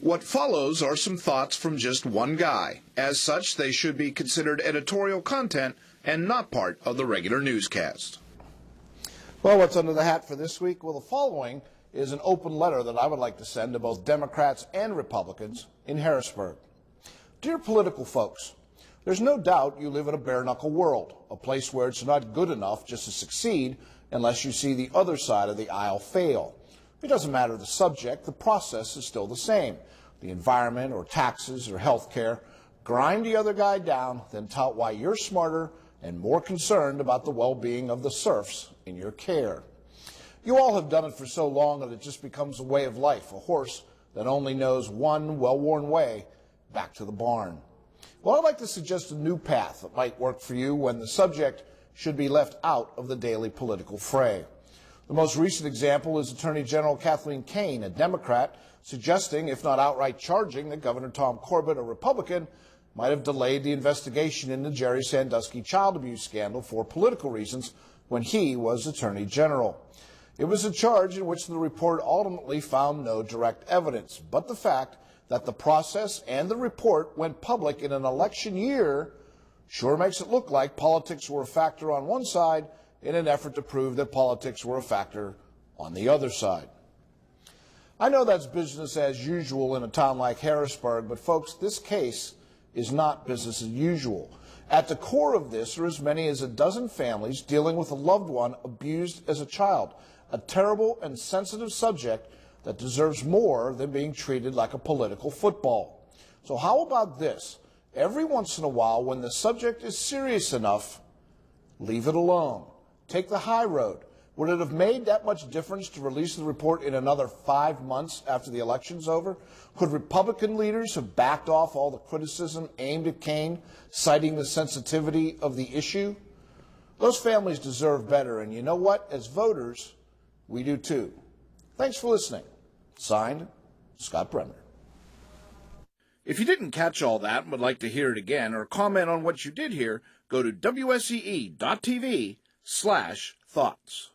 What follows are some thoughts from just one guy. As such, they should be considered editorial content and not part of the regular newscast. Well, what's under the hat for this week? Well, the following is an open letter that I would like to send to both Democrats and Republicans in Harrisburg. Dear political folks, there's no doubt you live in a bare-knuckle world, a place where it's not good enough just to succeed unless you see the other side of the aisle fail. It doesn't matter the subject, the process is still the same. The environment or taxes or health care. Grind the other guy down, then tout why you're smarter and more concerned about the well-being of the serfs in your care. You all have done it for so long that it just becomes a way of life, a horse that only knows one well-worn way back to the barn. Well, I'd like to suggest a new path that might work for you when the subject should be left out of the daily political fray. The most recent example is Attorney General Kathleen Kane, a Democrat, suggesting, if not outright charging, that Governor Tom Corbett, a Republican, might have delayed the investigation into Jerry Sandusky child abuse scandal for political reasons when he was Attorney General. It was a charge in which the report ultimately found no direct evidence, but the fact that the process and the report went public in an election year sure makes it look like politics were a factor on one side in an effort to prove that politics were a factor on the other side. I know that's business as usual in a town like Harrisburg, but folks, this case is not business as usual. At the core of this are as many as a dozen families dealing with a loved one abused as a child, a terrible and sensitive subject that deserves more than being treated like a political football. So how about this? Every once in a while, when the subject is serious enough, leave it alone. Take the high road. Would it have made that much difference to release the report in another 5 months after the election's over? Could Republican leaders have backed off all the criticism aimed at Kane, citing the sensitivity of the issue? Those families deserve better, and you know what? As voters, we do too. Thanks for listening. Signed, Scott Bremner. If you didn't catch all that and would like to hear it again or comment on what you did hear, go to WSEE.TV/thoughts.